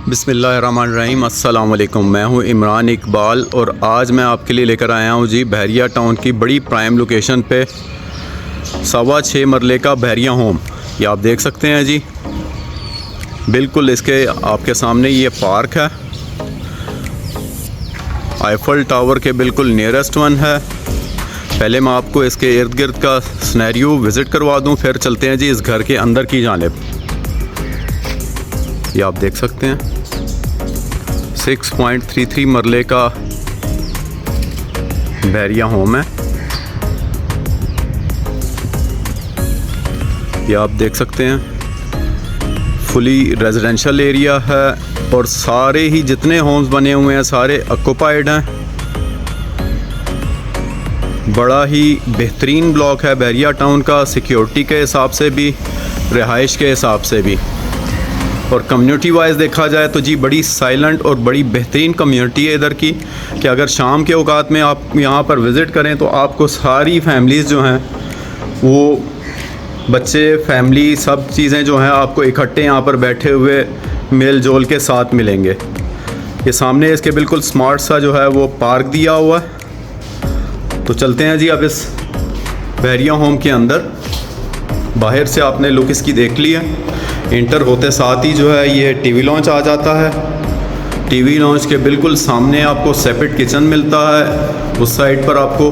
बिस्मिल्लाहिर्रहमानिर्रहीम। अस्सलाम वालेकुम। मैं हूं इमरान इकबाल और आज मैं आपके लिए लेकर आया हूं जी बहरिया टाउन की बड़ी प्राइम लोकेशन पे 6.25 मरले का बहरिया होम। ये आप देख सकते हैं जी, बिल्कुल इसके आपके सामने ये पार्क है, आईफल टावर के बिल्कुल नियरेस्ट वन है। पहले मैं आपको इसके इर्द गिर्द का सिनेरियो विज़िट करवा दूं, फिर चलते हैं जी इस घर के अंदर की जानिब। ये आप देख सकते हैं 6.33 मरले का बहरिया होम है। ये आप देख सकते हैं फुली रेजिडेंशियल एरिया है और सारे ही जितने होम्स बने हुए हैं सारे ऑक्युपाइड हैं। बड़ा ही बेहतरीन ब्लॉक है बहरिया टाउन का, सिक्योरिटी के हिसाब से भी, रिहाइश के हिसाब से भी। और कम्युनिटी वाइज देखा जाए तो जी बड़ी साइलेंट और बड़ी बेहतरीन कम्युनिटी है इधर की, कि अगर शाम के औकात में आप यहाँ पर विज़िट करें तो आपको सारी फैमिलीज़ जो हैं वो बच्चे फैमिली सब चीज़ें जो हैं आपको इकट्ठे यहाँ पर बैठे हुए मेल जोल के साथ मिलेंगे। ये सामने इसके बिल्कुल स्मार्ट सा जो है वो पार्क दिया हुआ है। तो चलते हैं जी अब इस बहरिया होम के अंदर। बाहर से आपने लुक इसकी देख ली है। इंटर होते साथ ही जो है ये टीवी लॉन्च आ जाता है। टीवी लॉन्च के बिल्कुल सामने आपको सेपरेट किचन मिलता है, उस साइड पर आपको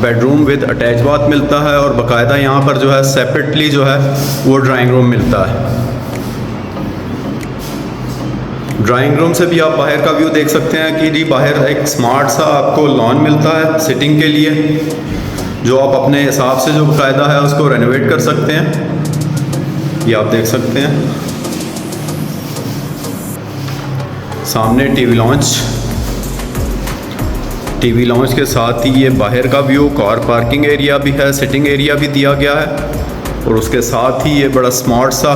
बेडरूम विद अटैच बाथ मिलता है और बाकायदा यहाँ पर जो है सेपरेटली जो है वो ड्राइंग रूम मिलता है। ड्राइंग रूम से भी आप बाहर का व्यू देख सकते हैं कि जी बाहर एक स्मार्ट सा आपको लॉन मिलता है सिटिंग के लिए, जो आप अपने हिसाब से जो बाकायदा है उसको रेनोवेट कर सकते हैं। ये आप देख सकते हैं सामने टीवी लॉन्च के साथ ही ये बाहर का व्यू, कार पार्किंग एरिया भी है, सिटिंग एरिया भी दिया गया है और उसके साथ ही ये बड़ा स्मार्ट सा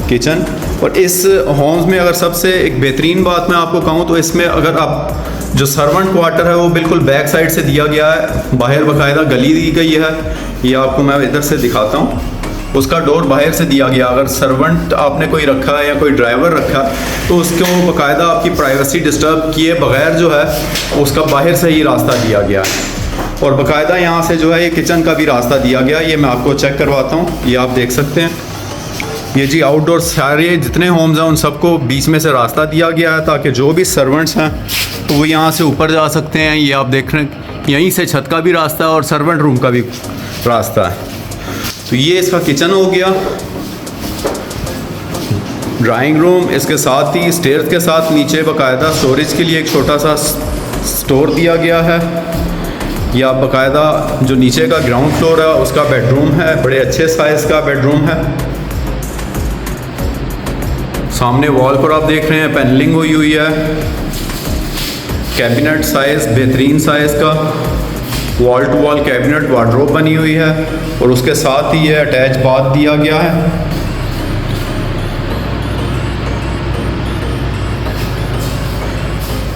किचन। और इस होम्स में अगर सबसे एक बेहतरीन बात मैं आपको कहूँ तो इसमें अगर आप जो सर्वेंट क्वार्टर है वो बिल्कुल बैक साइड से दिया गया है, बाहर बाकायदा गली दी गई है। ये आपको मैं इधर से दिखाता हूँ, उसका डोर बाहर से दिया गया। अगर सर्वेंट आपने कोई रखा है या कोई ड्राइवर रखा तो उसको बाकायदा आपकी प्राइवेसी डिस्टर्ब किए बगैर जो है उसका बाहर से ही रास्ता दिया गया है और बाकायदा यहाँ से जो है ये किचन का भी रास्ता दिया गया। ये मैं आपको चेक करवाता हूँ। ये आप देख सकते हैं ये जी आउटडोर सारे जितने होम्स हैं उन सबको बीच में से रास्ता दिया गया है ताकि जो भी सर्वेंट्स हैं तो वो यहाँ से ऊपर जा सकते हैं। ये आप देख रहे हैं यहीं से छत का भी रास्ता है और सर्वेंट रूम का भी रास्ता है। तो ये इसका किचन हो गया, ड्राइंग रूम, इसके साथ ही स्टेयर्स के साथ नीचे बाकायदा स्टोरेज के लिए एक छोटा सा स्टोर दिया गया है। ये आप बाकायदा जो नीचे का ग्राउंड फ्लोर है उसका बेडरूम है, बड़े अच्छे साइज़ का बेडरूम है। सामने वॉल पर आप देख रहे हैं पैनलिंग हुई है, कैबिनेट साइज़ बेहतरीन साइज़ का, wall to wall cabinet wardrobe बनी हुई है और उसके साथ ही ये अटैच बाथ दिया गया है।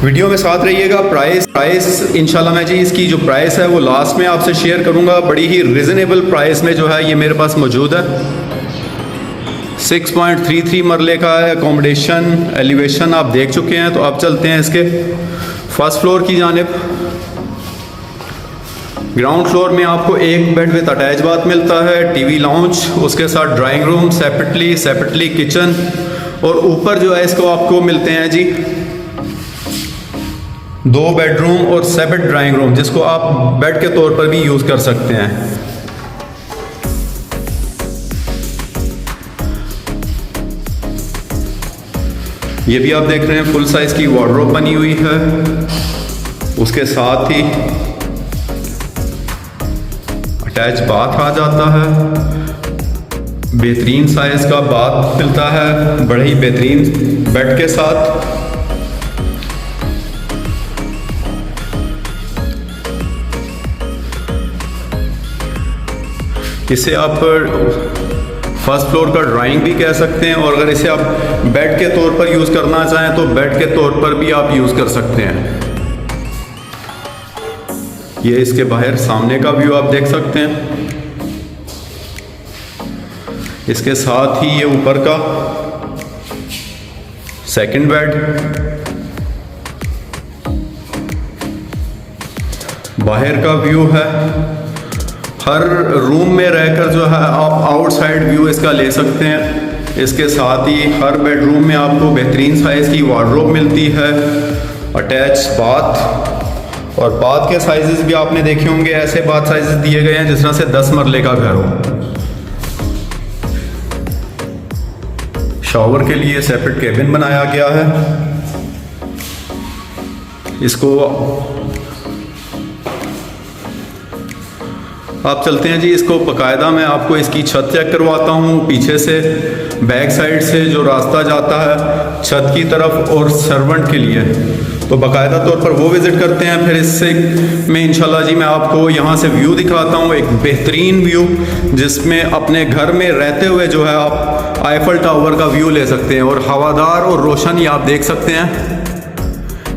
वीडियो में साथ रहिएगा। प्राइस इंशाल्लाह मैं जी इसकी जो प्राइस है वो लास्ट में आपसे शेयर करूंगा। बड़ी ही रिजनेबल प्राइस में जो है ये मेरे पास मौजूद है। 6.33 मरले का है। अकोमोडेशन एलिवेशन आप देख चुके हैं। तो अब चलते हैं इसके फर्स्ट फ्लोर की जानिब। ग्राउंड फ्लोर में आपको एक बेड विद अटैच बाथ मिलता है, टीवी लॉन्च, उसके साथ ड्राइंग रूम सेपरेटली किचन और ऊपर जो है इसको आपको मिलते हैं जी 2 बेडरूम और सेपरेट ड्राइंग रूम, जिसको आप बेड के तौर पर भी यूज़ कर सकते हैं। ये भी आप देख रहे हैं फुल साइज की वार्डरोब बनी हुई है, उसके साथ ही अटैच बाथ आ जाता है। बेहतरीन साइज का बाथ मिलता है बड़े ही बेहतरीन बेड के साथ। इसे आप फर्स्ट फ्लोर का ड्राइंग भी कह सकते हैं और अगर इसे आप बेड के तौर पर यूज़ करना चाहें तो बेड के तौर पर भी आप यूज़ कर सकते हैं। ये इसके बाहर सामने का व्यू आप देख सकते हैं। इसके साथ ही ये ऊपर का सेकंड बेड, बाहर का व्यू है। हर रूम में रहकर जो है आप आउटसाइड व्यू इसका ले सकते हैं। इसके साथ ही हर बेडरूम में आपको बेहतरीन साइज़ की वार्डरोब मिलती है, अटैच बाथ, और बाथ के साइजेस भी आपने देखे होंगे, ऐसे बाथ साइजेस दिए गए हैं जिस तरह से 10 मरले का घर हो। शॉवर के लिए सेपरेट केबिन बनाया गया है। इसको आप चलते हैं जी, इसको बाकायदा मैं आपको इसकी छत चेक करवाता हूँ। पीछे से बैक साइड से जो रास्ता जाता है छत की तरफ और सर्वेंट के लिए, तो बाकायदा तौर पर वो विज़िट करते हैं। फिर इससे मैं इंशाल्लाह जी मैं आपको यहाँ से व्यू दिखाता हूँ, एक बेहतरीन व्यू जिसमें अपने घर में रहते हुए जो है आप आईफल टावर का व्यू ले सकते हैं। और हवादार और रोशन ये आप देख सकते हैं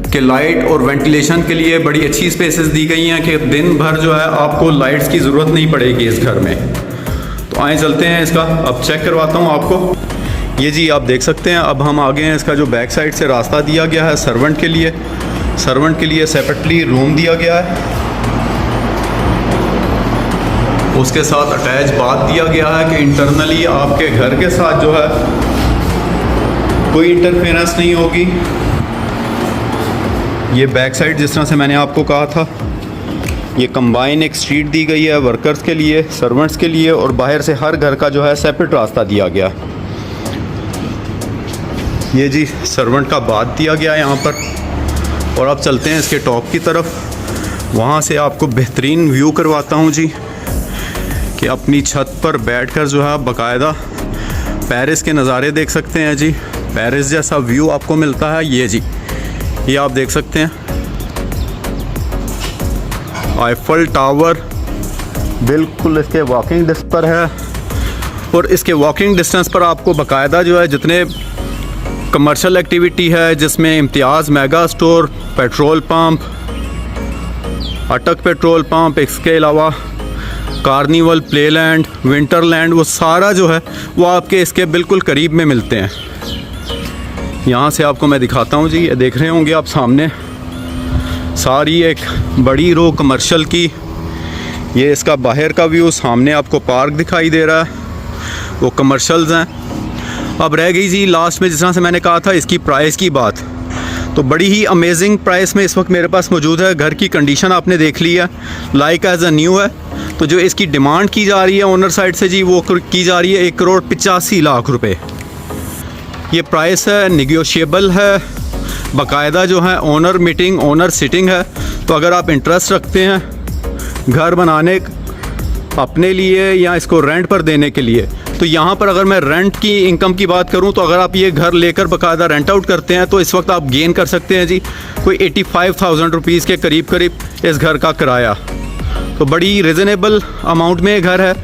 कि लाइट और वेंटिलेशन के लिए बड़ी अच्छी स्पेसेस दी गई हैं कि दिन भर जो है आपको लाइट्स की ज़रूरत नहीं पड़ेगी इस घर में। तो आए चलते हैं, इसका अब चेक करवाता हूँ आपको। ये जी आप देख सकते हैं, अब हम आगे हैं। इसका जो बैक साइड से रास्ता दिया गया है सर्वेंट के लिए सेपरेटली रूम दिया गया है। उसके साथ अटैच बाथ दिया गया है कि इंटरनली आपके घर के साथ जो है कोई इंटरफेरेंस नहीं होगी। ये बैक साइड जिस तरह से मैंने आपको कहा था, ये कंबाइन एक स्ट्रीट दी गई है वर्कर्स के लिए, सर्वेंट्स के लिए, और बाहर से हर घर का जो है सेपरेट रास्ता दिया गया। ये जी सर्वेंट का बाथ दिया गया है यहाँ पर। और अब चलते हैं इसके टॉप की तरफ, वहाँ से आपको बेहतरीन व्यू करवाता हूँ जी कि अपनी छत पर बैठकर जो है बाकायदा पेरिस के नज़ारे देख सकते हैं जी। पेरिस जैसा व्यू आपको मिलता है। ये जी ये आप देख सकते हैं आईफल टावर बिल्कुल इसके वॉकिंग डिस्टेंस पर है। और इसके वॉकिंग डिस्टेंस पर आपको बाकायदा जो है जितने कमर्शियल एक्टिविटी है जिसमें इम्तियाज़ मेगा स्टोर, पेट्रोल पंप, अटक पेट्रोल पंप, इसके अलावा कार्निवल, प्लेलैंड, विंटरलैंड, वो सारा जो है वो आपके इसके बिल्कुल करीब में मिलते हैं। यहाँ से आपको मैं दिखाता हूँ जी, ये देख रहे होंगे आप सामने सारी एक बड़ी रो कमर्शियल की। ये इसका बाहर का व्यू, सामने आपको पार्क दिखाई दे रहा है, वो कमर्शियल्स हैं। अब रह गई जी लास्ट में जिस तरह से मैंने कहा था इसकी प्राइस की बात, तो बड़ी ही अमेजिंग प्राइस में इस वक्त मेरे पास मौजूद है। घर की कंडीशन आपने देख ली है, लाइक एज अ न्यू है। तो जो इसकी डिमांड की जा रही है ओनर साइड से जी, वो की जा रही है 1,85,00,000 रुपये। ये प्राइस है, निगोशिएबल है, बाकायदा जो है ओनर मीटिंग, ओनर सिटिंग है। तो अगर आप इंटरेस्ट रखते हैं घर बनाने अपने लिए या इसको रेंट पर देने के लिए, तो यहाँ पर अगर मैं रेंट की इनकम की बात करूँ तो अगर आप ये घर लेकर बाकायदा रेंट आउट करते हैं तो इस वक्त आप गेन कर सकते हैं जी कोई 85,000 रुपीज़ के करीब इस घर का किराया। तो बड़ी रिजनेबल अमाउंट में घर है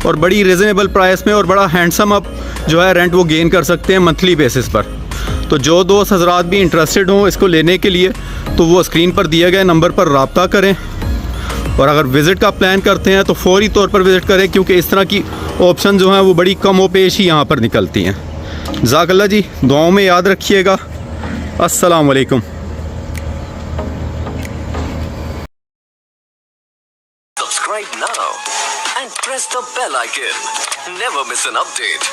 और बड़ी रिजनेबल प्राइस में, और बड़ा हैंडसम आप जो है रेंट वो गेन कर सकते हैं मंथली बेसिस पर। तो जो दोस्त हजरात भी इंटरेस्टेड हों इसको लेने के लिए, तो वो स्क्रीन पर दिए गए नंबर पर रब्ता करें। और अगर विज़िट का प्लान करते हैं तो फौरी तौर पर विज़िट करें, क्योंकि इस तरह की ऑप्शन जो हैं वो बड़ी कम व पेश ही यहाँ पर निकलती हैं। जज़ाकल्लाह जी, दुआओं में याद रखिएगा। अस्सलाम वालेकुम। Subscribe now and press the bell icon. Never miss an update.